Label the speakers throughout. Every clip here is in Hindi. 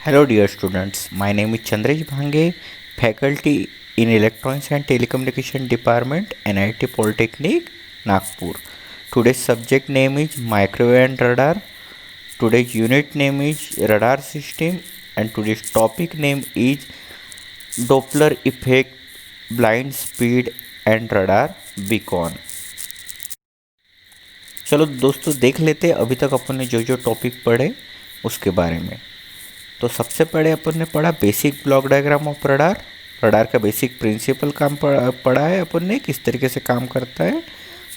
Speaker 1: Hello dear students, my name is Chandresh Bhange, faculty in Electronics and Telecommunication Department, NIT Polytechnic, Nagpur. Today's subject name is Microwave and Radar. Today's unit name is Radar System and today's topic name is Doppler Effect, Blind Speed and Radar Beacon. चलो दोस्तों देख लेते हैं अभी तक अपन ने जो जो टॉपिक पढ़े उसके बारे में। तो सबसे पहले अपन ने पढ़ा basic block diagram of radar. Radar का बेसिक प्रिंसिपल काम पढ़ा है अपन ने, किस तरीके से काम करता है।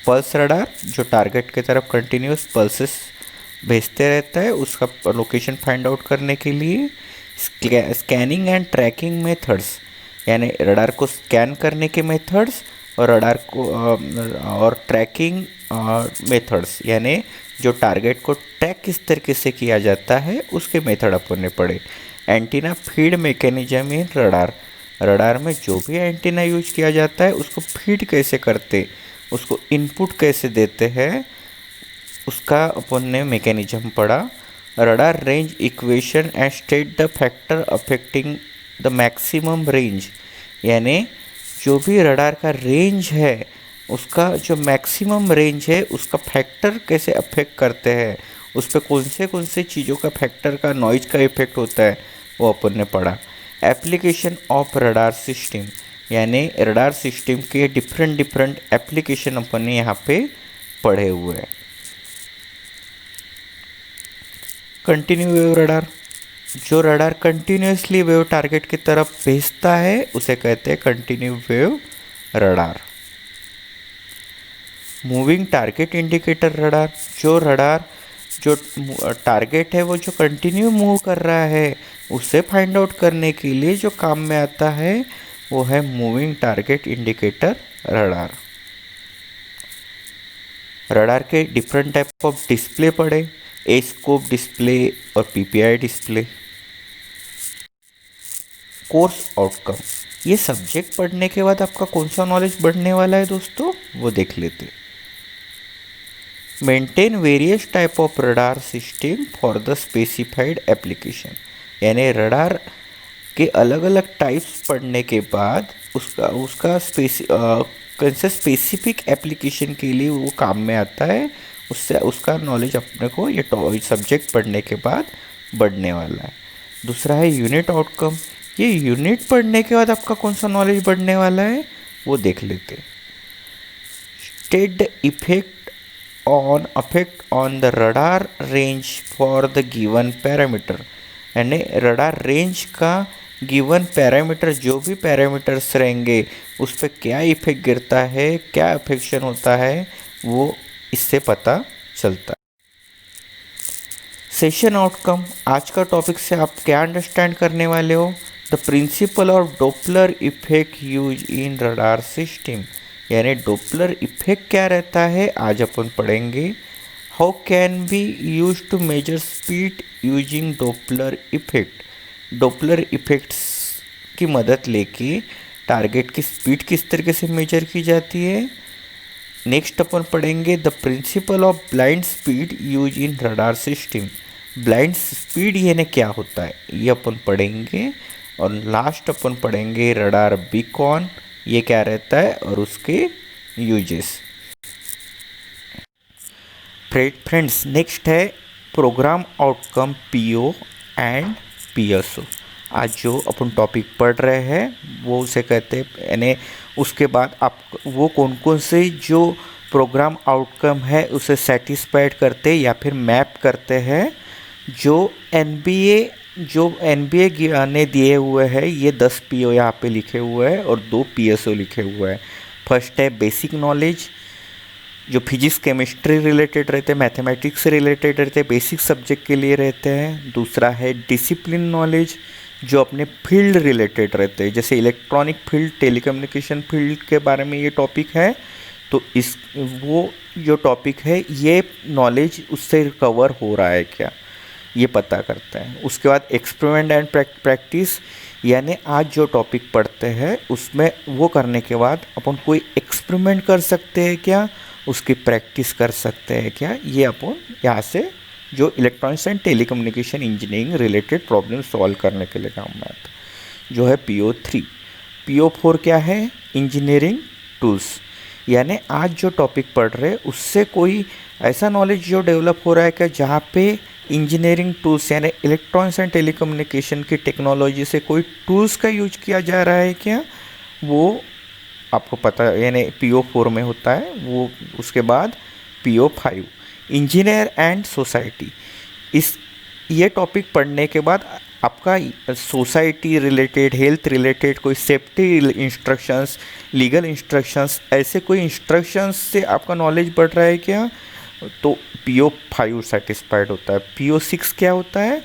Speaker 1: पल्स रडार जो टारगेट की तरफ कंटिन्यूस पल्सेस भेजते रहता है उसका लोकेशन फाइंड आउट करने के लिए। स्कैनिंग एंड ट्रैकिंग मेथड्स यानी रडार को स्कैन करने के मेथड्स और रडार को और ट्रैकिंग मेथड्स यानी जो टारगेट को ट्रैक किस तरीके से किया जाता है उसके मेथड अपन ने पढ़े। Antenna feed mechanism in radar, radar में जो भी एंटीना यूज किया जाता है उसको फीड कैसे करते, उसको इनपुट कैसे देते हैं, उसका अपन ने मैकेनिज्म पढ़ा। Radar range equation and state the factor affecting the maximum range यानी जो भी रडार का रेंज है उसका जो मैक्सिमम रेंज है उसका फैक्टर कैसे अफेक्ट करते हैं, उस पर कौन से चीज़ों का फैक्टर का नॉइज का इफेक्ट होता है वो अपन ने पढ़ा। एप्लीकेशन ऑफ रडार सिस्टम यानी रडार सिस्टम के डिफरेंट एप्लीकेशन अपन ने यहाँ पे पढ़े हुए हैं। कंटिन्यू वेव रडार, जो रडार कंटिन्यूसली वेव टारगेट की तरफ भेजता है उसे कहते हैं continue wave radar. Moving target indicator radar, जो रडार जो टारगेट है वो जो कंटिन्यू मूव कर रहा है उसे फाइंड आउट करने के लिए जो काम में आता है वो है moving target indicator radar. Radar के डिफरेंट टाइप ऑफ डिस्प्ले पढ़े, ए स्कोप डिस्प्ले और पीपीआई डिस्प्ले। कोर्स आउटकम, ये सब्जेक्ट पढ़ने के बाद आपका कौन सा नॉलेज बढ़ने वाला है दोस्तों वो देख लेते। Maintain various type of radar system for the specified application यानी रडार के अलग अलग टाइप्स पढ़ने के बाद उसका स्पेसिफिक एप्लीकेशन के लिए वो काम में आता है, उससे उसका नॉलेज अपने को ये सब्जेक्ट पढ़ने के बाद बढ़ने वाला है। दूसरा है यूनिट आउटकम, ये यूनिट पढ़ने के बाद आपका कौन सा नॉलेज बढ़ने वाला है वो देख लेते। State the effect on the radar range for the given parameter यानी रडार रेंज का गिवन पैरामीटर जो भी पैरामीटर्स रहेंगे उस पर क्या इफेक्ट गिरता है, क्या अफेक्शन होता है वो इससे पता चलता है। सेशन आउटकम, आज का टॉपिक से आप क्या अंडरस्टैंड करने वाले हो। The principle of Doppler effect use in radar system यानी डॉपलर इफेक्ट क्या रहता है आज अपन पढ़ेंगे। How can be use to measure speed using Doppler effect, Doppler effects की मदद लेके टारगेट की स्पीड किस तरीके से मेजर की जाती है। नेक्स्ट अपन पढ़ेंगे the principle of blind speed use in radar system, blind speed यानी क्या होता है ये अपन पढ़ेंगे। और लास्ट अपन पढ़ेंगे रडार बीकॉन, ये क्या रहता है और उसके यूजेस। फ्रेंड्स नेक्स्ट है programme outcome PO and PSO. आज जो अपन टॉपिक पढ़ रहे हैं वो उसे कहते हैं यानी उसके बाद आप वो कौन से जो प्रोग्राम आउटकम है उसे सेटिस्फाइड करते या फिर मैप करते हैं। जो एनबीए ने दिए हुए हैं ये 10 पीओ यहाँ पे लिखे हुए हैं और 2 पीएसओ लिखे हुए हैं। फर्स्ट है बेसिक नॉलेज जो फिजिक्स केमिस्ट्री रिलेटेड रहते हैं, मैथमेटिक्स से रिलेटेड रहते हैं, बेसिक सब्जेक्ट के लिए रहते हैं। दूसरा है डिसिप्लिन नॉलेज जो अपने फील्ड रिलेटेड रहते हैं, जैसे इलेक्ट्रॉनिक फील्ड, टेलीकम्युनिकेशन फील्ड के बारे में ये टॉपिक है तो वो जो टॉपिक है ये नॉलेज उससे कवर हो रहा है क्या ये पता करता है। उसके बाद एक्सपेरिमेंट एंड प्रैक्टिस यानी आज जो टॉपिक पढ़ते हैं उसमें वो करने के बाद अपन कोई एक्सपेरिमेंट कर सकते हैं क्या, उसकी प्रैक्टिस कर सकते हैं क्या, ये अपन यहाँ से जो electronics and telecommunication engineering related problem solve करने के लिए काम में आता है, जो है PO3। PO4 क्या है? Engineering tools. यानी आज जो टॉपिक पढ़ रहे हैं उससे कोई ऐसा नॉलेज जो डेवलप हो रहा है क्या, जहाँ पे इंजीनियरिंग टूल्स यानी इलेक्ट्रॉनिक्स एंड टेलीकम्युनिकेशन की टेक्नोलॉजी से कोई टूल्स का यूज किया जा रहा है क्या, वो आपको पता यानी PO4 में होता है वो। उसके बाद PO5 इंजीनियर एंड सोसाइटी। इस ये टॉपिक पढ़ने के बाद आपका सोसाइटी रिलेटेड, हेल्थ रिलेटेड कोई सेफ्टी इंस्ट्रक्शंस, लीगल इंस्ट्रक्शंस, ऐसे कोई इंस्ट्रक्शंस से आपका नॉलेज बढ़ रहा है क्या, तो PO5 सेटिस्फाइड होता है। PO6 क्या होता है?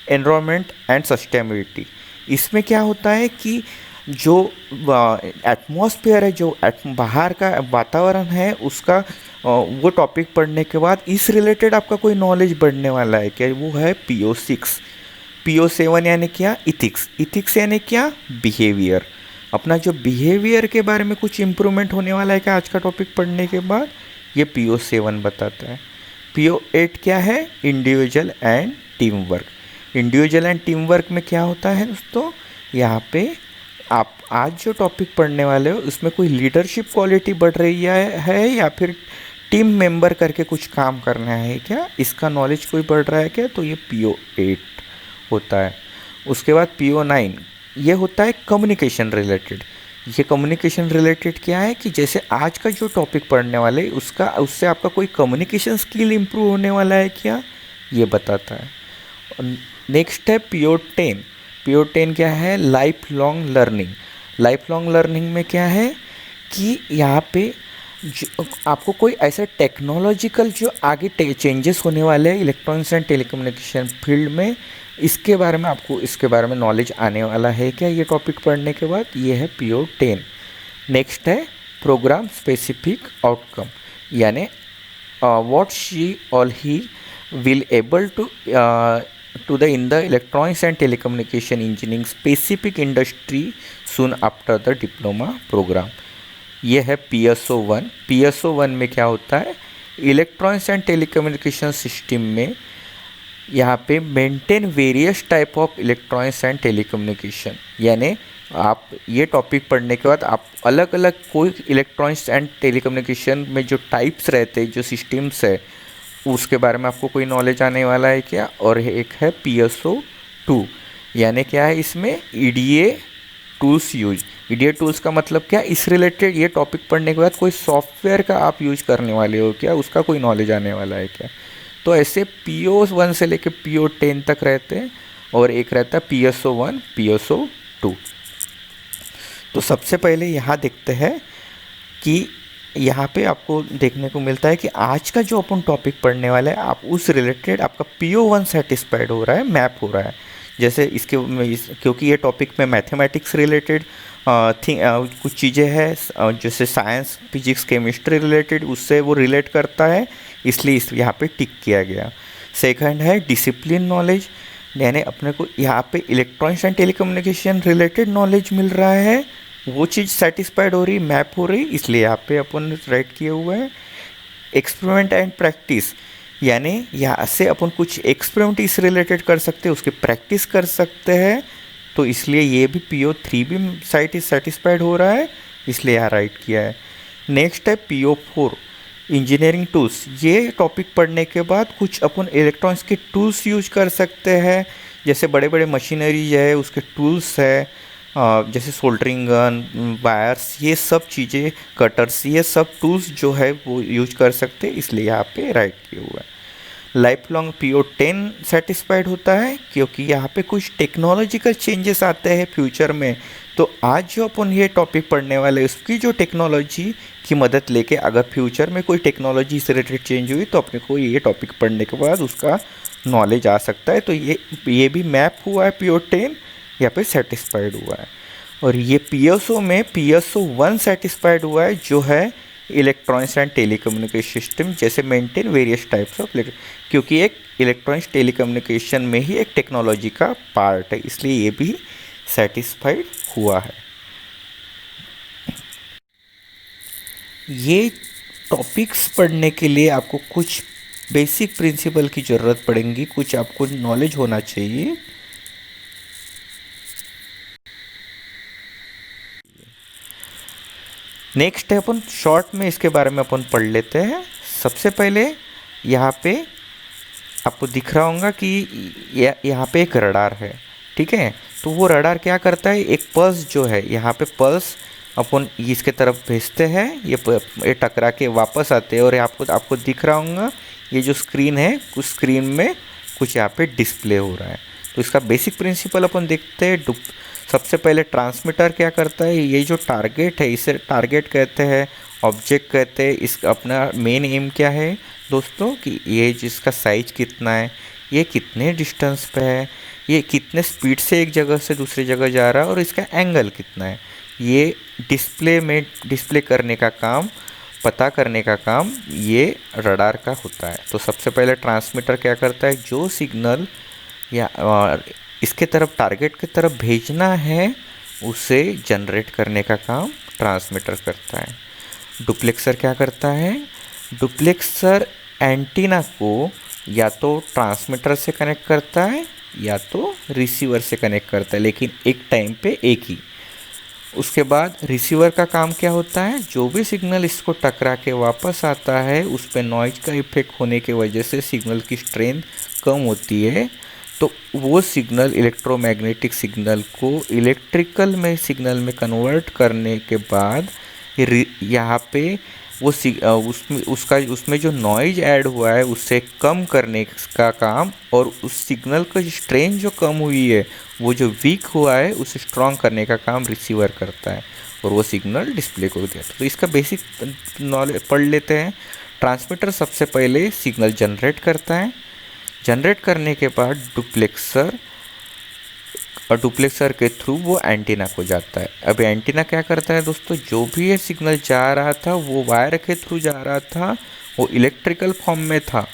Speaker 1: Environment and sustainability. इसमें क्या होता है कि जो एटमॉस्फेयर है, जो बाहर का वातावरण है उसका वो टॉपिक पढ़ने के बाद इस रिलेटेड आपका कोई नॉलेज बढ़ने वाला है क्या, वो है PO6। PO7 यानी क्या? इथिक्स। इथिक्स यानी क्या? बिहेवियर। अपना जो बिहेवियर के बारे में कुछ इम्प्रूवमेंट होने वाला है क्या आज का टॉपिक पढ़ने के बाद, ये PO7 बताता है। PO8 क्या है? Individual and team work. Individual and team work में क्या होता है दोस्तों, यहाँ पे आप आज जो टॉपिक पढ़ने वाले हो उसमें कोई लीडरशिप क्वालिटी बढ़ रही है या फिर टीम मेंबर करके कुछ काम करना है क्या, इसका नॉलेज कोई बढ़ रहा है क्या, तो ये PO8 होता है। उसके बाद PO9 ये होता है कम्युनिकेशन रिलेटेड। ये कम्युनिकेशन रिलेटेड क्या है कि जैसे आज का जो टॉपिक पढ़ने वाले उससे आपका कोई कम्युनिकेशन स्किल इम्प्रूव होने वाला है क्या, ये बताता है। नेक्स्ट है PO10। PO10 क्या है? Life long learning. Life long learning में क्या है कि यहाँ पे आपको कोई ऐसा टेक्नोलॉजिकल जो आगे चेंजेस होने वाले हैं इलेक्ट्रॉनिक्स एंड टेलीकम्युनिकेशन फील्ड में, इसके बारे में आपको इसके बारे में नॉलेज आने वाला है क्या ये टॉपिक पढ़ने के बाद, ये है PO10। नेक्स्ट है प्रोग्राम स्पेसिफिक आउटकम, यानी व्हाट शी और he will able to the in the electronics and telecommunication engineering specific industry soon after the diploma programme. ये है PSO1। PSO1 में क्या होता है? इलेक्ट्रॉनिक्स एंड टेलीकम्युनिकेशन सिस्टम में यहाँ पे maintain various type of electronics and telecommunication, यानी आप ये टॉपिक पढ़ने के बाद आप अलग अलग कोई इलेक्ट्रॉनिक्स एंड टेलीकम्युनिकेशन में जो टाइप्स रहते हैं, जो सिस्टम्स है, उसके बारे में आपको कोई नॉलेज आने वाला है क्या। और एक है PSO2, यानी क्या है इसमें EDA tools use. EDA tools का मतलब क्या, इस रिलेटेड ये टॉपिक पढ़ने के बाद कोई सॉफ्टवेयर का आप यूज करने वाले हो क्या, उसका कोई नॉलेज आने वाला है क्या। तो ऐसे PO1 से लेके PO10 तक रहते हैं और एक रहता है PSO1 PSO2। तो सबसे पहले यहाँ देखते हैं कि यहाँ पे आपको देखने को मिलता है कि आज का जो अपन टॉपिक पढ़ने वाला है आप उस रिलेटेड आपका PO1 सेटिस्फाइड हो रहा है, मैप हो रहा है। जैसे क्योंकि ये टॉपिक में मैथमेटिक्स रिलेटेड कुछ चीज़ें हैं, जैसे साइंस फिजिक्स केमिस्ट्री रिलेटेड, उससे वो रिलेट करता है, इसलिए यहाँ पे टिक किया गया। सेकंड है डिसिप्लिन नॉलेज, यानी अपने को यहाँ पे electronics and telecommunication related knowledge मिल रहा है, वो चीज़ सेटिस्फाइड हो रही, मैप हो रही, इसलिए यहाँ पे अपन राइट किए हुए हैं। एक्सपेरिमेंट एंड प्रैक्टिस, यानी यहाँ से अपन कुछ एक्सपेरिमेंट इस रिलेटेड कर सकते हैं, उसकी प्रैक्टिस कर सकते हैं, तो इसलिए ये भी PO3 भी सेटिस्फाइड हो रहा है, इसलिए यहाँ राइट किया है। नेक्स्ट है PO4 इंजीनियरिंग टूल्स। ये टॉपिक पढ़ने के बाद कुछ अपन इलेक्ट्रॉनिक्स के टूल्स यूज कर सकते हैं, जैसे बड़े बड़े मशीनरी है उसके टूल्स है, जैसे सोल्डरिंग गन, वायर्स, ये सब चीज़ें, कटर्स, ये सब टूल्स जो है वो यूज कर सकते हैं, इसलिए यहाँ पे राइट किया हुआ है। लाइफ लॉन्ग PO10 सेटिस्फाइड होता है क्योंकि यहाँ पे कुछ टेक्नोलॉजिकल चेंजेस आते हैं फ्यूचर में, तो आज जो अपन ये टॉपिक पढ़ने वाले उसकी जो टेक्नोलॉजी की मदद लेके अगर फ्यूचर में कोई टेक्नोलॉजी से रिलेटेड चेंज हुई तो अपने को ये टॉपिक पढ़ने के बाद उसका नॉलेज आ सकता है। तो ये भी मैप हुआ है, PO10 यहाँ पे सेटिस्फाइड हुआ है। और ये PSO में PSO1 सेटिस्फाइड हुआ है, जो है इलेक्ट्रॉनिक्स एंड टेलीकम्युनिकेशन सिस्टम, जैसे मेंटेन वेरियस टाइप्स ऑफ, क्योंकि एक इलेक्ट्रॉनिक्स टेलीकम्युनिकेशन में ही एक टेक्नोलॉजी का पार्ट है, इसलिए ये भी सेटिस्फाइड हुआ है। ये टॉपिक्स पढ़ने के लिए आपको कुछ बेसिक प्रिंसिपल की ज़रूरत पड़ेगी, कुछ आपको नॉलेज होना चाहिए। नेक्स्ट है अपन शॉर्ट में इसके बारे में अपन पढ़ लेते हैं। सबसे पहले यहाँ पे आपको दिख रहा होगा कि यहाँ पे एक रडार है, ठीक है। तो वो रडार क्या करता है, एक पल्स जो है यहाँ पे पल्स अपन इसके तरफ भेजते हैं, ये टकरा के वापस आते हैं और आपको दिख रहा होगा ये जो स्क्रीन है, कुछ स्क्रीन में कुछ यहाँ पे डिस्प्ले हो रहा है। तो इसका बेसिक प्रिंसिपल अपन देखते हैं। सबसे पहले ट्रांसमीटर क्या करता है, ये जो टारगेट है इसे टारगेट कहते हैं, ऑब्जेक्ट कहते हैं। इस अपना मेन एम क्या है दोस्तों कि ये जिसका साइज कितना है, ये कितने डिस्टेंस पे है, ये कितने स्पीड से एक जगह से दूसरी जगह जा रहा है और इसका एंगल कितना है, ये डिस्प्ले करने का काम, पता करने का काम ये रडार का होता है। तो सबसे पहले ट्रांसमीटर क्या करता है, जो सिग्नल या इसके तरफ टारगेट की तरफ भेजना है उसे जनरेट करने का काम ट्रांसमीटर करता है। डुप्लेक्सर क्या करता है, डुप्लेक्सर एंटीना को या तो ट्रांसमीटर से कनेक्ट करता है या तो रिसीवर से कनेक्ट करता है, लेकिन एक टाइम पे एक ही। उसके बाद रिसीवर का काम क्या होता है, जो भी सिग्नल इसको टकरा के वापस आता है उस पर नॉइज का इफेक्ट होने की वजह से सिग्नल की स्ट्रेंथ कम होती है, तो वो सिग्नल इलेक्ट्रोमैग्नेटिक सिग्नल को इलेक्ट्रिकल में सिग्नल में कन्वर्ट करने के बाद यहाँ पे वो उसमें जो नॉइज ऐड हुआ है उससे कम करने का काम, और उस सिग्नल का स्ट्रेंथ जो कम हुई है, वो जो वीक हुआ है उसे स्ट्रॉन्ग करने का काम रिसीवर करता है और वो सिग्नल डिस्प्ले को देता है। तो इसका बेसिक नॉलेज पढ़ लेते हैं। ट्रांसमीटर सबसे पहले सिग्नल जनरेट करता है, जनरेट करने के बाद डुप्लेक्सर के थ्रू वो एंटीना को जाता है। अब एंटीना क्या करता है दोस्तों, जो भी ये सिग्नल जा रहा था वो वायर के थ्रू जा रहा था, वो इलेक्ट्रिकल फॉर्म में था,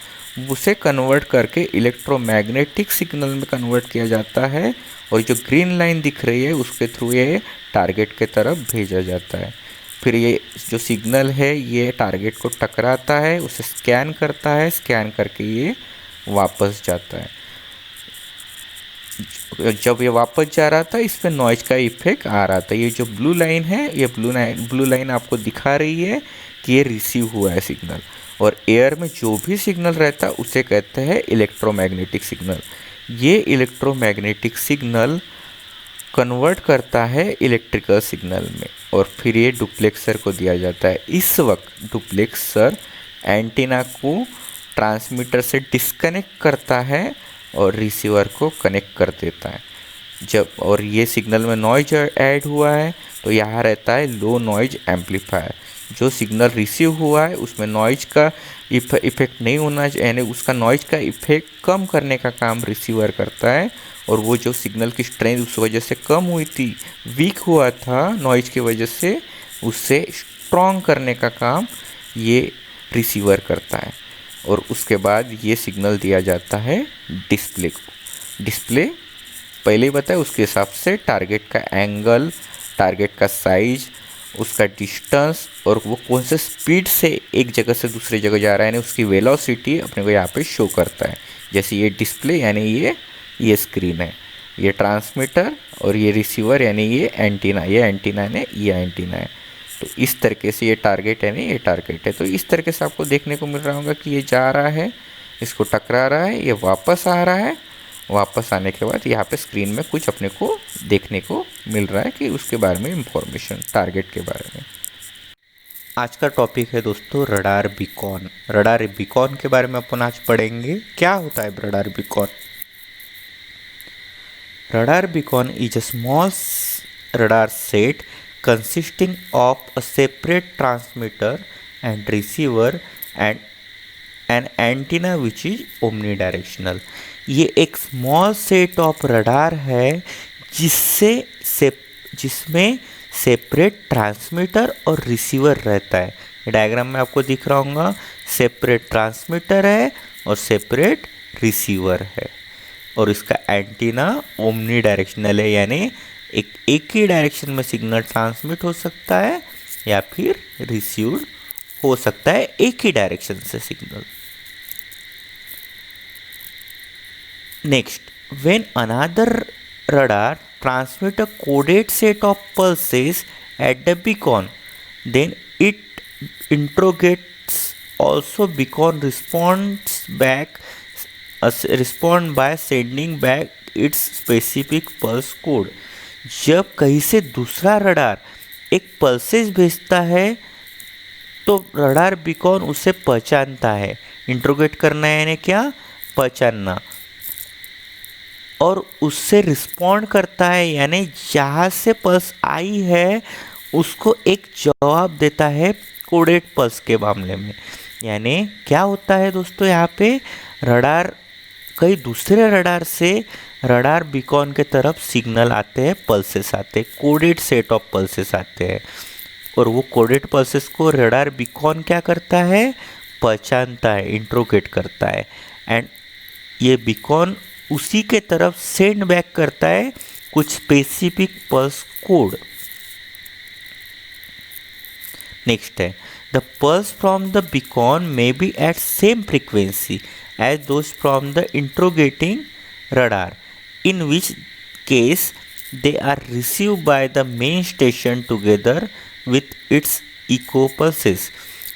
Speaker 1: उसे कन्वर्ट करके इलेक्ट्रोमैग्नेटिक सिग्नल में कन्वर्ट किया जाता है और जो ग्रीन लाइन दिख रही है उसके थ्रू ये टारगेट के तरफ भेजा जाता है। फिर ये जो सिग्नल है ये टारगेट को टकराता है, उसे स्कैन करता है, स्कैन करके ये वापस जाता है। जब ये वापस जा रहा था इस पर नॉइज का इफेक्ट आ रहा था। ये जो ब्लू लाइन है, ये ब्लू लाइन आपको दिखा रही है कि ये रिसीव हुआ है सिग्नल, और एयर में जो भी सिग्नल रहता है उसे कहते हैं इलेक्ट्रोमैग्नेटिक सिग्नल। ये इलेक्ट्रोमैग्नेटिक सिग्नल कन्वर्ट करता है इलेक्ट्रिकल सिग्नल में और फिर ये डुप्लेक्सर को दिया जाता है। इस वक्त डुप्लेक्सर एंटीना को ट्रांसमीटर से डिस्कनेक्ट करता है और रिसीवर को कनेक्ट कर देता है। और ये सिग्नल में नॉइज ऐड हुआ है तो यहाँ रहता है लो नॉइज एम्पलीफायर। जो सिग्नल रिसीव हुआ है उसमें नॉइज का इफेक्ट नहीं होना चाहिए, यानी उसका नॉइज का इफेक्ट कम करने का काम रिसीवर करता है, और वो जो सिग्नल की स्ट्रेंथ उस वजह से कम हुई थी, वीक हुआ था नॉइज की वजह से, उससे स्ट्रॉन्ग करने का काम ये रिसीवर करता है। और उसके बाद ये सिग्नल दिया जाता है डिस्प्ले को। डिस्प्ले पहले ही बताया, उसके हिसाब से टारगेट का एंगल, टारगेट का साइज, उसका डिस्टेंस और वो कौन से स्पीड से एक जगह से दूसरी जगह जा रहा है, यानी उसकी वेलोसिटी अपने को यहाँ पे शो करता है। जैसे ये डिस्प्ले यानी ये स्क्रीन है, ये ट्रांसमीटर और ये रिसीवर यानी ये एंटीना, ये एंटीना है, ये एंटीना है। तो इस तरीके से ये टारगेट है, नहीं ये टारगेट है। तो इस तरीके से आपको देखने को मिल रहा होगा कि ये जा रहा है, इसको टकरा रहा है, ये वापस आ रहा है, वापस आने के बाद यहाँ पे स्क्रीन में कुछ अपने को देखने को मिल रहा है कि उसके बारे में इंफॉर्मेशन, टारगेट के बारे में। आज का टॉपिक है दोस्तों रडार बीकॉन। रडार बीकॉन के बारे में अपन आज पढ़ेंगे। क्या होता है radar beacon? Radar beacon is a small radar set consisting of a separate transmitter and receiver and an antenna which is omnidirectional। ये एक स्मॉल सेट ऑफ रडार है जिसमें सेपरेट ट्रांसमीटर और रिसीवर रहता है। डायग्राम में आपको दिख रहा होगा, सेपरेट ट्रांसमीटर है और सेपरेट रिसीवर है, और इसका एंटीना ओमनी डायरेक्शनल है, यानी एक ही डायरेक्शन में सिग्नल ट्रांसमिट हो सकता है या फिर रिसीव्ड हो सकता है एक ही डायरेक्शन से signal. Next, when another radar transmit a coded set of pulses at the beacon, then it interrogates also beacon respond by sending back its specific pulse code. जब कहीं से दूसरा रडार एक पल्सेस भेजता है तो रडार बीकॉन उसे पहचानता है. इंट्रोगेट करना है यानी क्या, पहचानना, और उससे रिस्पॉन्ड करता है यानी जहाँ से पल्स आई है उसको एक जवाब देता है कोडेड पल्स के मामले में. यानी क्या होता है दोस्तों, यहाँ पे रडार कई दूसरे रडार से रडार बीकॉन के तरफ सिग्नल आते हैं, पल्सेस आते हैं, कोडेड सेट ऑफ पल्सेस आते हैं, और वो कोडेड पल्सेस को रडार बीकॉन क्या करता है, पहचानता है, इंट्रोगेट करता है, एंड ये बीकॉन उसी के तरफ सेंड बैक करता है कुछ स्पेसिफिक पल्स कोड. नेक्स्ट है, the pulse from the beacon may be at same frequency as those from the interrogating radar, in which case they are received by the main station together with its echo pulses.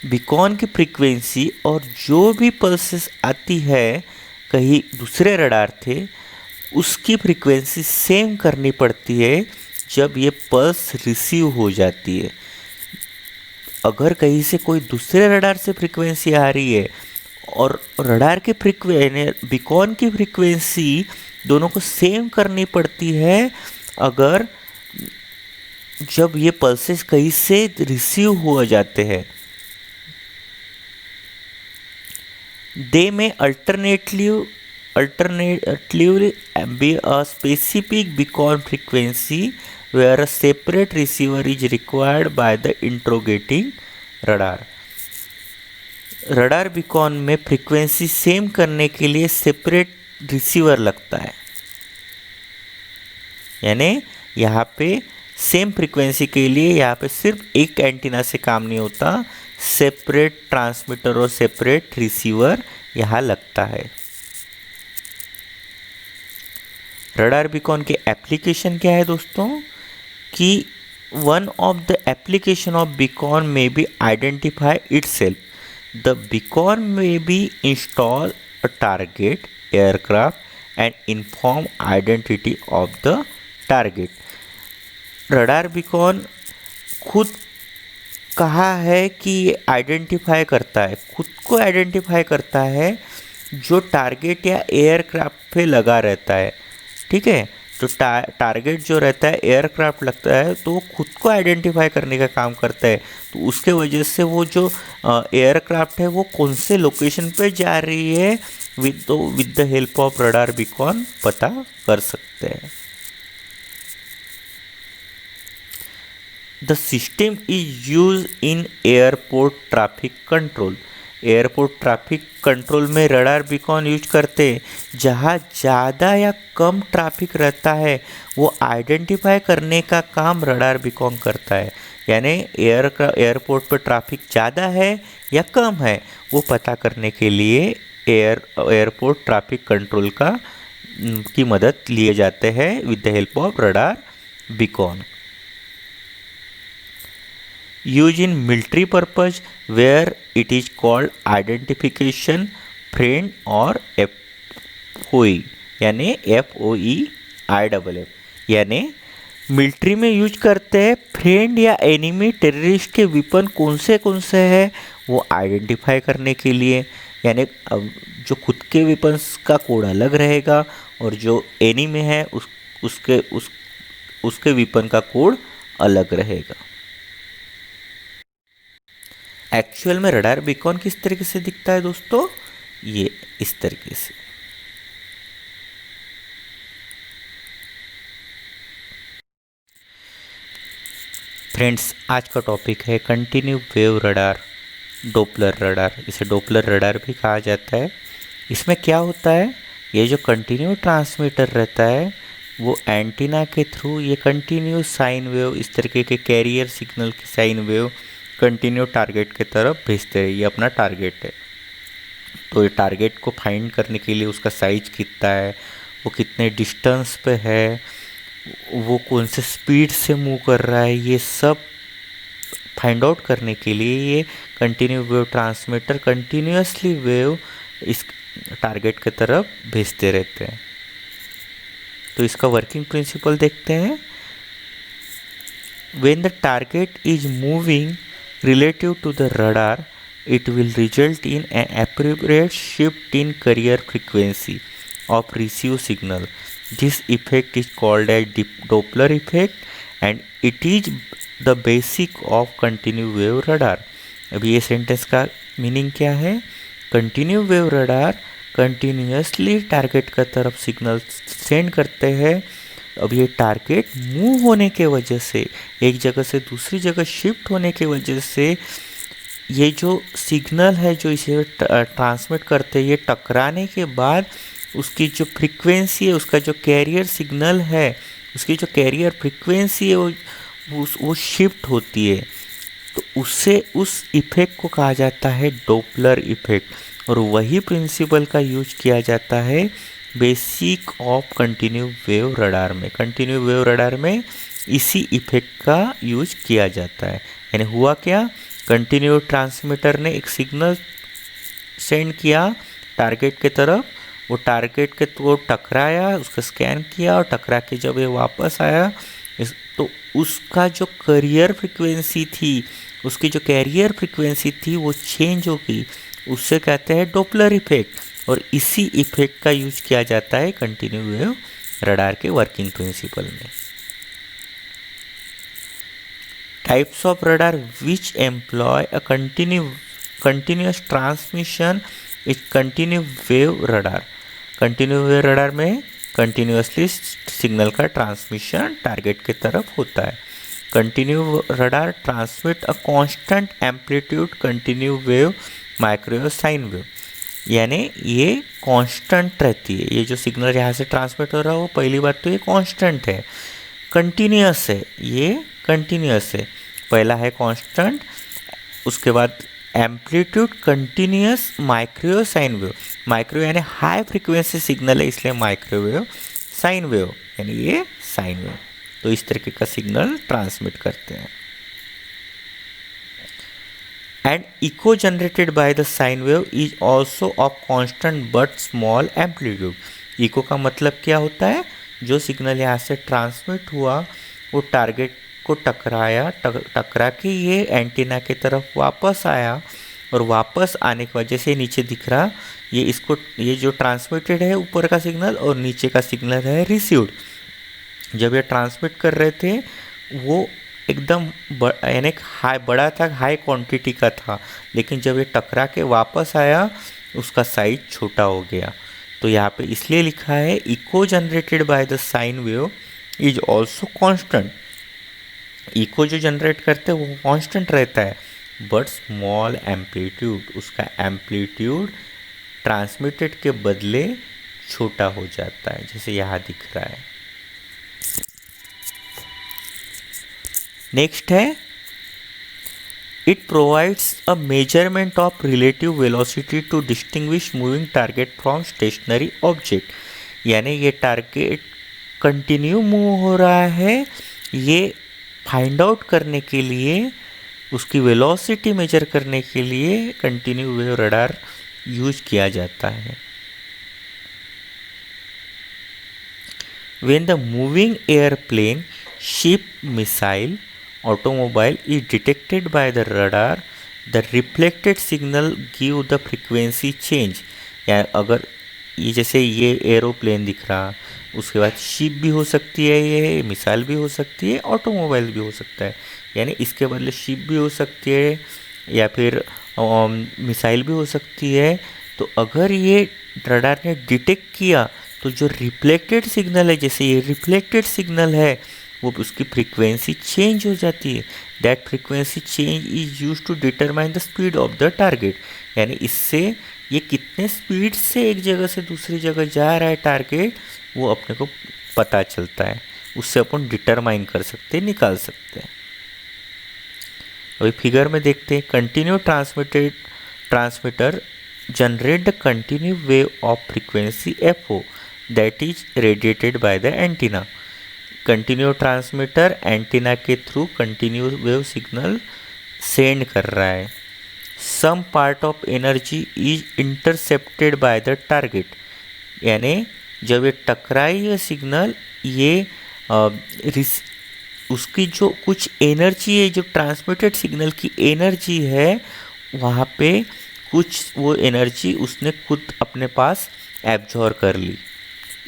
Speaker 1: Beacon की फ्रीक्वेंसी और जो भी पल्सेस आती है कहीं दूसरे रडार थे उसकी फ्रीक्वेंसी सेम करनी पड़ती है जब ये पल्स रिसीव हो जाती है. अगर कहीं से कोई दूसरे रडार से फ्रीक्वेंसी आ रही है और रडार की फ्रीक्वेंसी बीकॉन की फ्रीक्वेंसी दोनों को सेम करनी पड़ती है अगर जब ये पल्सेस कहीं से रिसीव हो जाते हैं. दे में alternately be a specific beacon frequency where a separate receiver is required by the interrogating radar. Radar beacon में फ्रीक्वेंसी सेम करने के लिए सेपरेट रिसीवर लगता है, यानी यहाँ पे सेम फ्रीक्वेंसी के लिए यहाँ पे सिर्फ एक एंटीना से काम नहीं होता, सेपरेट ट्रांसमीटर और सेपरेट रिसीवर यहाँ लगता है. रडार बीकॉन के एप्लीकेशन क्या है दोस्तों, कि one of the application of beacon may be identify itself. The beacon may be install a target aircraft and inform identity of the target. Radar beacon खुद कहा है कि आइडेंटिफाई करता है, खुद को आइडेंटिफाई करता है जो टारगेट या एयरक्राफ्ट पे लगा रहता है. ठीक है, तो टारगेट जो रहता है एयरक्राफ्ट लगता है तो वो खुद को आइडेंटिफाई करने का काम करता है. तो उसके वजह से वो जो एयरक्राफ्ट है वो कौन से लोकेशन पे जा रही है with the help of radar beacon पता कर सकते हैं. The system is use in airport traffic control. Airport traffic control में रडार बीकॉन यूज करते हैं. जहाँ ज़्यादा या कम ट्रैफिक रहता है वो आइडेंटिफाई करने का काम रडार बीकॉन करता है. यानी एयरपोर्ट पर ट्रैफिक ज़्यादा है या कम है वो पता करने के लिए एयरपोर्ट ट्रैफिक कंट्रोल की मदद लिए जाते हैं with the help of radar beacon. Used in military purpose where it is called identification friend or FOE, यानी FOEIFF, यानी मिलिट्री में यूज करते हैं. फ्रेंड या एनिमी टेररिस्ट के वेपन कौन से हैं वो आइडेंटिफाई करने के लिए. यानी जो खुद के वेपन्स का कोड अलग रहेगा और जो एनिमी है उसके वेपन का कोड अलग रहेगा. एक्चुअल में रडार बीकॉन किस तरीके से दिखता है दोस्तों, ये इस तरीके से. फ्रेंड्स, आज का टॉपिक है continue wave radar, Doppler radar. इसे डोपलर रडार भी कहा जाता है. इसमें क्या होता है, ये जो कंटिन्यू ट्रांसमीटर रहता है वो एंटीना के थ्रू ये कंटिन्यू साइन वेव, इस तरीके के कैरियर सिग्नल की साइन वेव कंटिन्यू टारगेट के तरफ भेजते हैं. ये अपना टारगेट है. तो ये टारगेट को फाइंड करने के लिए उसका साइज कितना है, वो कितने डिस्टेंस पे है, वो कौन से स्पीड से मूव कर रहा है, ये सब फाइंड आउट करने के लिए ये continue wave transmitter continuously wave इस टारगेट की तरफ भेजते रहते हैं। तो इसका वर्किंग प्रिंसिपल देखते हैं। When the target is moving relative to the radar, it will result in an appropriate shift in carrier frequency of received signal. This effect is called as Doppler effect and it is the basic of continuous wave radar. अभी ये सेंटेंस का मीनिंग क्या है? Continue wave radar continuously target का तरफ सिग्नल सेंड करते हैं। अब ये टारगेट मूव होने के वजह से, एक जगह से दूसरी जगह शिफ्ट होने के वजह से, ये जो सिग्नल है जो इसे ट्रांसमिट करते हैं, ये टकराने के बाद उसकी जो फ्रीक्वेंसी है, उसका जो कैरियर सिग्नल है, उसकी जो कैरियर फ्रीक्वेंसी है वो शिफ्ट होती है। तो उससे उस इफेक्ट को कहा जाता है डोपलर इफेक्ट और वही प्रिंसिपल का यूज किया जाता है basic of continue wave radar में। कंटिन्यू वेव रडार में इसी इफेक्ट का यूज किया जाता है। यानी हुआ क्या, कंटिन्यू ट्रांसमीटर ने एक सिग्नल सेंड किया टारगेट के तरफ, वो टारगेट के तो टकराया, उसका स्कैन किया और टकरा के जब ये वापस आया तो उसका जो कैरियर फ्रिक्वेंसी थी, उसकी जो कैरियर फ्रिक्वेंसी थी वो चेंज होगी, उससे कहते हैं डोपलर इफेक्ट। और इसी इफेक्ट का यूज किया जाता है कंटिन्यू वेव रडार के वर्किंग प्रिंसिपल में। Types of radar which employ a continuous transmission is continue wave radar. Continue wave radar में कंटिन्यूअसली सिग्नल का ट्रांसमिशन टारगेट की तरफ होता है। Continue radar transmit a constant amplitude continue wave microwave sine wave. यानी ये कांस्टेंट रहती है, ये जो सिग्नल यहाँ से ट्रांसमिट हो रहा है वो पहली बात तो ये कांस्टेंट है, कंटिन्यूअस है, ये कंटिन्यूअस है, पहला है कांस्टेंट। उसके बाद amplitude continuous microwave sine wave. Microwave यानी हाई फ्रीक्वेंसी सिग्नल है इसलिए माइक्रोवेव, साइन वेव यानी ये साइन वेव। तो इस तरीके का सिग्नल ट्रांसमिट करते हैं। And echo generated by the sine wave is also of constant but small amplitude. Echo का मतलब क्या होता है, जो सिग्नल यहाँ से ट्रांसमिट हुआ वो टारगेट को टकराया, टकरा के ये एंटीना की तरफ वापस आया और वापस आने की वजह से नीचे दिख रहा ये इसको, ये जो ट्रांसमिटेड है ऊपर का सिग्नल और नीचे का सिग्नल है रिसीव्ड। जब ये ट्रांसमिट कर रहे थे वो एकदम यानी हाई बड़ा था, हाई क्वांटिटी का था, लेकिन जब ये टकरा के वापस आया उसका साइज छोटा हो गया। तो यहाँ पे इसलिए लिखा है eco generated by the sine wave is also constant. Eco जो जनरेट करते हैं वो कांस्टेंट रहता है बट स्मॉल एम्पलीट्यूड, उसका एम्पलीट्यूड ट्रांसमिटेड के बदले छोटा हो जाता है, जैसे यहाँ दिख रहा है। नेक्स्ट है it provides a measurement of relative velocity to distinguish moving target from stationary object. यानी ये टारगेट कंटिन्यू मूव हो रहा है, ये फाइंड आउट करने के लिए, उसकी वेलोसिटी मेजर करने के लिए कंटिन्यू वेव रडार यूज किया जाता है। When the moving airplane, ship, missile, automobile is detected by the radar, the reflected signal give the frequency change। या अगर ये जैसे ये एरोप्लेन दिख रहा, उसके बाद शिप भी हो सकती है, ये मिसाइल भी हो सकती है, ऑटोमोबाइल भी हो सकता है। यानी इसके बदले शिप भी हो सकती है या फिर मिसाइल भी हो सकती है। तो अगर ये रडार ने डिटेक्ट किया तो जो रिफ्लेक्टेड सिग्नल है, जैसे ये रिफ्लेक्टेड सिग्नल है, वो उसकी फ्रीक्वेंसी चेंज हो जाती है। That frequency change is use to determine the speed of the target. यानी इससे ये कितने स्पीड से एक जगह से दूसरी जगह जा रहा है टारगेट, वो अपने को पता चलता है, उससे अपन डिटरमाइन कर सकते हैं, निकाल सकते हैं। अभी फिगर में देखते हैं continue transmitter generate the continuous wave of frequency FO that is radiated by the antenna. Continue transmitter antenna के through continue wave signal send कर रहा है. Some part of energy is intercepted by the target, यानी जब ये टकराई ये सिग्नल, ये उसकी जो कुछ एनर्जी है, जो ट्रांसमिटेड सिग्नल की एनर्जी है, वहाँ पे कुछ वो एनर्जी उसने खुद अपने पास एब्जॉर्ब कर ली,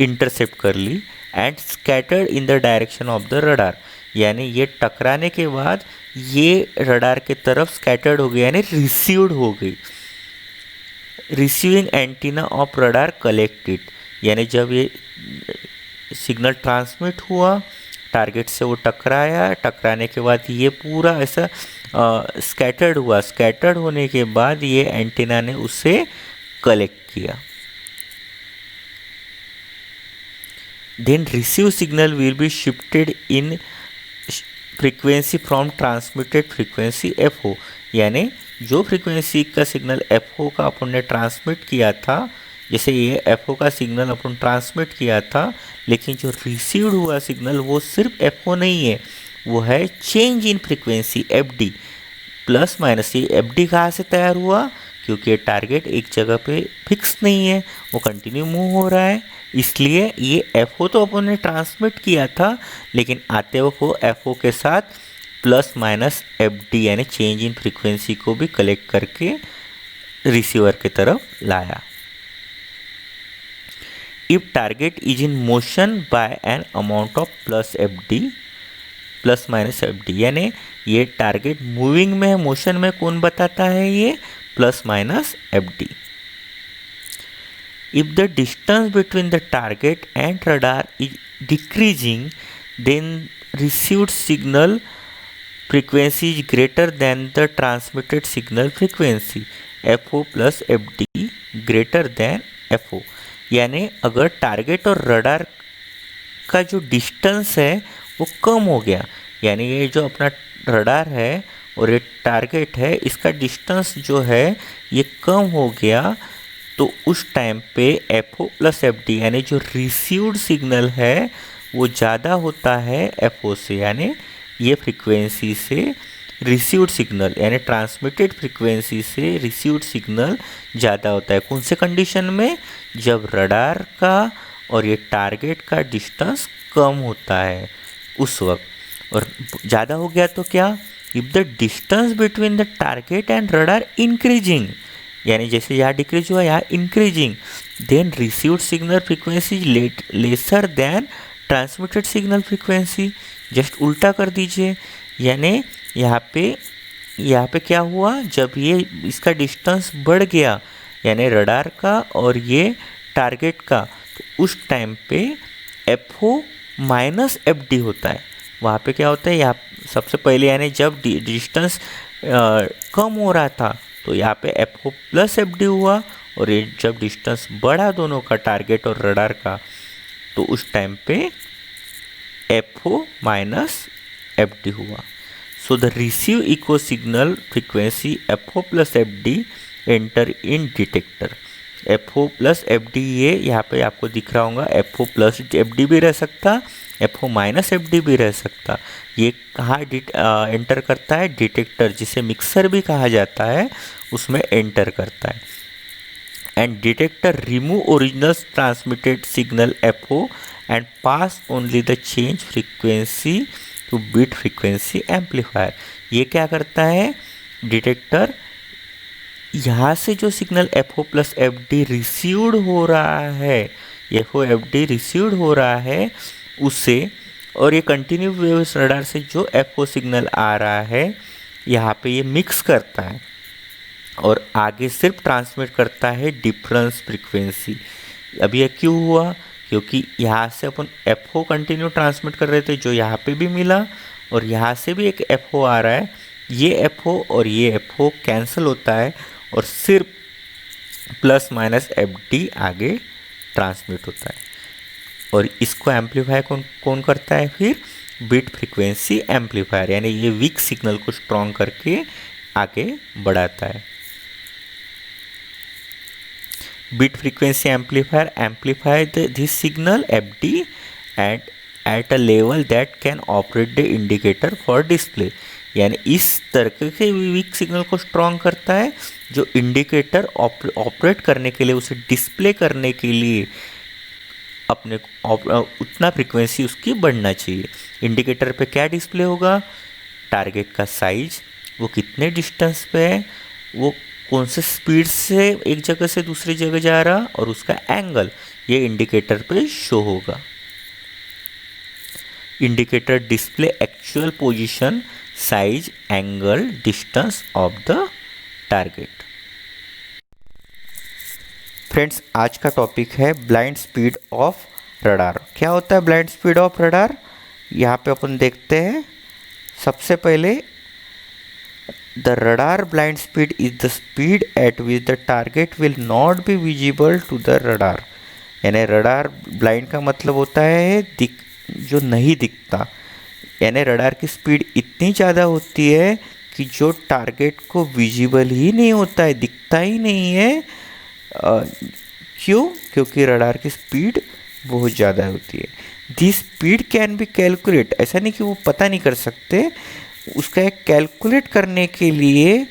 Speaker 1: इंटरसेप्ट कर ली and scattered in the direction of the radar. यानी ये टकराने के बाद ये रडार के तरफ स्कैटर्ड हो गई, यानी रिसीव्ड हो गई. Receiving antenna of radar collected, यानी जब ये सिग्नल ट्रांसमिट हुआ, टारगेट से वो टकराया, टकराने के बाद ये पूरा ऐसा स्कैटर्ड हुआ. स्कैटर्ड होने के बाद ये एंटीना ने उसे कलेक्ट किया. Then received signal will be shifted in frequency from transmitted frequency FO, यानी जो फ्रीक्वेंसी का सिग्नल FO का अपन ने ट्रांसमिट किया था, जैसे ये FO का सिग्नल अपन ट्रांसमिट किया था, लेकिन जो रिसीव्ड हुआ सिग्नल वो सिर्फ FO नहीं है, वो है change in frequency FD plus minus. ये FD कहाँ से तैयार हुआ? क्योंकि ये टारगेट एक जगह पे फिक्स नहीं है, वो कंटिन्यू मूव हो रहा है, इसलिए ये FO तो अपन ने ट्रांसमिट किया था, लेकिन आते वक्त वो FO के साथ प्लस माइनस FD यानी चेंज इन फ्रीक्वेंसी को भी कलेक्ट करके रिसीवर के तरफ लाया. If target is in motion by an amount of plus FD plus minus FD, यानी ये टारगेट मूविंग में है, मोशन में कौन बताता है? ये plus minus FD. If the distance between the target and radar is decreasing, then received signal frequency is greater than the transmitted signal frequency. FO plus FD greater than FO. यानी अगर टारगेट और रडार का जो डिस्टेंस है वो कम हो गया, यानी ये जो अपना रडार है और ये टारगेट है, इसका डिस्टेंस जो है ये कम हो गया, तो उस टाइम पे FO प्लस FD यानी जो रिसीव्ड सिग्नल है वो ज़्यादा होता है FO से, यानी ये फ्रीक्वेंसी से रिसीव्ड सिग्नल यानी ट्रांसमिटेड फ्रीक्वेंसी से रिसीव्ड सिग्नल ज़्यादा होता है. कौन से कंडीशन में? जब रडार का और ये टारगेट का डिस्टेंस कम होता है उस वक्त. और ज़्यादा हो गया तो क्या? If the distance between the target and radar increasing, यानी जैसे यहाँ डिक्रीज हुआ यहाँ increasing, then received signal frequency lesser than transmitted signal frequency. Just उल्टा कर दीजिए, यानी यहाँ पे क्या हुआ? जब ये इसका डिस्टेंस बढ़ गया, यानी रडार का और ये टारगेट का, तो उस टाइम पे FO माइनस FD होता है. वहाँ पे क्या होता है? यहाँ सबसे पहले यानी जब डिस्टेंस कम हो रहा था तो यहाँ पे FO प्लस FD हुआ, और ये जब डिस्टेंस बढ़ा दोनों का, टारगेट और रडार का, तो उस टाइम पे FO माइनस FD हुआ. So the receive echo signal frequency FO plus FD enter in detector. FO plus FD ये यहाँ पे आपको दिख रहा होगा, FO प्लस FD भी रह सकता, FO माइनस FD भी रह सकता. ये कहाँ एंटर करता है? डिटेक्टर, जिसे मिक्सर भी कहा जाता है, उसमें एंटर करता है. And detector remove original transmitted signal FO and pass only the change frequency to beat frequency amplifier. ये क्या करता है? डिटेक्टर यहाँ से जो signal FO plus FD received हो रहा है, FO FD रिसीव्ड हो रहा है उससे, और ये कंटिन्यू वेव रडार से जो FO सिग्नल आ रहा है यहाँ पे ये मिक्स करता है और आगे सिर्फ ट्रांसमिट करता है डिफरेंस फ्रीक्वेंसी. अब ये क्यों हुआ? क्योंकि यहाँ से अपन FO कंटिन्यू ट्रांसमिट कर रहे थे, जो यहाँ पे भी मिला, और यहाँ से भी एक FO आ रहा है. ये FO और ये FO कैंसिल होता है और सिर्फ प्लस माइनस FD आगे ट्रांसमिट होता है. और इसको एम्पलीफाई कौन करता है? फिर बीट फ्रीक्वेंसी एम्पलीफायर, यानी ये वीक सिग्नल को स्ट्रॉन्ग करके आगे बढ़ाता है. bit frequency amplifier amplify this signal FD at a level that can operate the indicator for display। यानी इस तरह के वीक सिग्नल को स्ट्रॉन्ग करता है जो इंडिकेटर ऑपरेट करने के लिए, उसे डिस्प्ले करने के लिए अपने उतना फ्रीक्वेंसी उसकी बढ़ना चाहिए। इंडिकेटर पे क्या डिस्प्ले होगा? टारगेट का साइज, वो कितने डिस्टेंस पे है, वो कौन से स्पीड से एक जगह से दूसरी जगह जा रहा, और उसका एंगल, ये इंडिकेटर पे शो होगा। Indicator display actual position, size, angle, distance of the target. Friends, आज का टॉपिक है ब्लाइंड स्पीड ऑफ रडार। क्या होता है ब्लाइंड स्पीड ऑफ रडार? यहाँ पे अपन देखते हैं। सबसे पहले the radar blind speed is the speed at which the target will not be visible to the radar. यानी रडार ब्लाइंड का मतलब होता है जो नहीं दिखता। यानी रडार की स्पीड इतनी ज़्यादा होती है कि जो टारगेट को विजिबल ही नहीं होता है, दिखता ही नहीं है। क्यों? क्योंकि रडार की स्पीड बहुत ज़्यादा होती है। This speed can be calculate, ऐसा नहीं कि वो पता नहीं कर सकते, उसका एक कैलकुलेट करने के लिए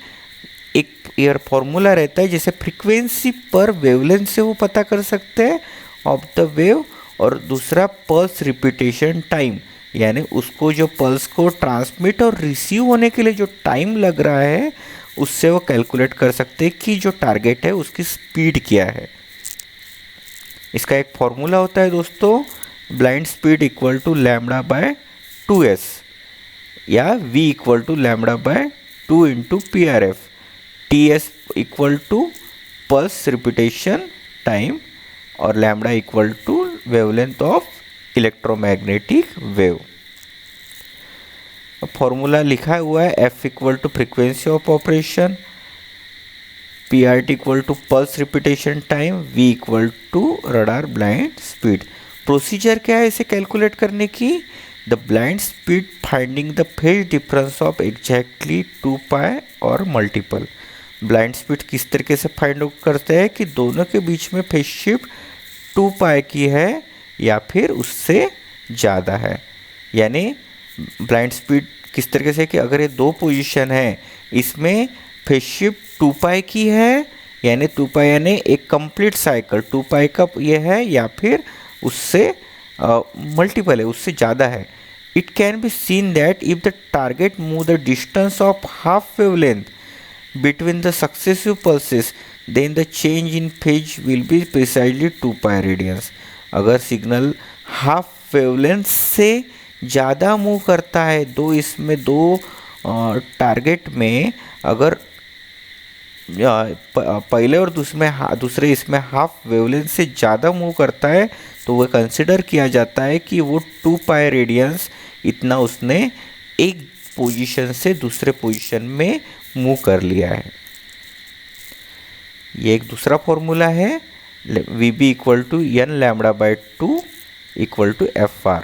Speaker 1: एक फॉर्मूला रहता है, जैसे फ्रीक्वेंसी पर वेवलेंथ से वो पता कर सकते हैं ऑफ द वेव, और दूसरा पल्स रिपीटेशन टाइम, यानी उसको जो पल्स को ट्रांसमिट और रिसीव होने के लिए जो टाइम लग रहा है, उससे वो कैलकुलेट कर सकते हैं कि जो टारगेट है उसकी स्पीड क्या है। इसका एक फॉर्मूला होता है दोस्तों, blind speed equal to lambda by 2s, या v equal to lambda by 2 into PRF, TS equal to pulse repetition time, और lambda equal to wavelength of electromagnetic wave. Formula लिखा हुआ है, F equal to frequency of operation, PRT equal to pulse repetition time, V equal to radar blind speed. Procedure क्या है इसे कैलकुलेट करने की? The blind speed finding the phase difference of exactly 2 पाई और मल्टीपल। ब्लाइंड स्पीड किस तरीके से फाइंड आउट करते हैं कि दोनों के बीच में फेज शिफ्ट 2 पाई की है या फिर उससे ज़्यादा है। यानी ब्लाइंड स्पीड किस तरीके से कि अगर ये दो पोजीशन है, इसमें फेज शिफ्ट 2 पाई की है, यानी 2 पाई यानी एक कंप्लीट साइकिल 2 पाई का ये है, या फिर उससे मल्टीपल है, उससे ज़्यादा है। It can be seen that if the target move the distance of half wavelength between the successive pulses, then the change in phase will be precisely 2 pi radians। अगर सिग्नल हाफ वेवलेंथ से ज़्यादा मूव करता है, दो टारगेट में अगर पहले और दूसरे इसमें हाफ वेवलेंथ से ज़्यादा मूव करता है, तो वह कंसिडर किया जाता है कि वो 2 पाई रेडियंस इतना उसने एक पोजीशन से दूसरे पोजीशन में मूव कर लिया है। ये एक दूसरा फॉर्मूला है, VB equal to n lambda by 2 equal to FR।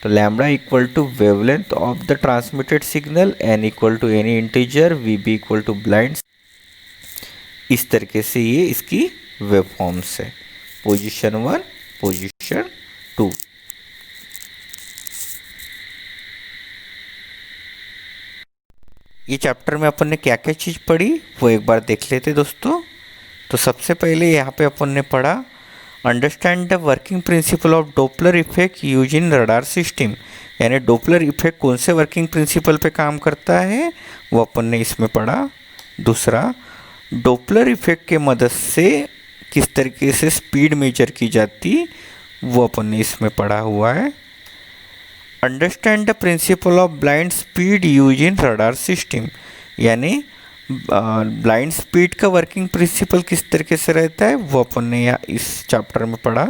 Speaker 1: तो lambda equal to wavelength of the transmitted signal, n equal to any integer, VB equal to blind. इस तरीके से ये इसकी वेव फॉर्म्स है, पोजीशन 1, पोजीशन 2। ये चैप्टर में अपन ने क्या क्या चीज़ पढ़ी वो एक बार देख लेते दोस्तों। तो सबसे पहले यहाँ पे अपन ने पढ़ा understand the working principle of Doppler effect use in radar system. यानी डोपलर इफेक्ट कौन से वर्किंग प्रिंसिपल पे काम करता है वो अपन ने इसमें पढ़ा। दूसरा, डोपलर इफेक्ट के मदद से किस तरीके से स्पीड मेजर की जाती वो अपन ने इसमें पढ़ा हुआ है। Understand the principle of blind speed use in radar system. यानी ब्लाइंड स्पीड का वर्किंग प्रिंसिपल किस तरीके से रहता है वो अपन ने यहाँ इस चैप्टर में पढ़ा।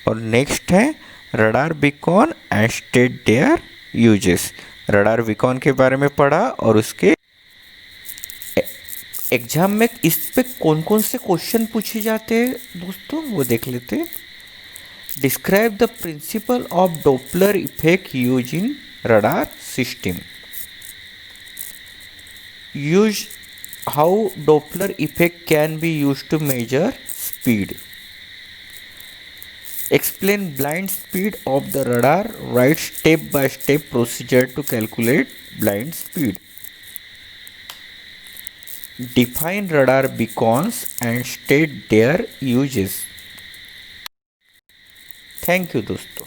Speaker 1: और नेक्स्ट है radar beacon and state there uses. Radar beacon के बारे में पढ़ा और उसके एग्जाम में इस पे कौन कौन से क्वेश्चन पूछे जाते हैं दोस्तों वो देख लेते हैं। Describe the principle of Doppler effect use in radar system. Use how Doppler effect can be use to measure speed. Explain blind speed of the radar. Write step by step procedure to calculate blind speed. Define radar beacons and state their uses. Thank you दोस्तों.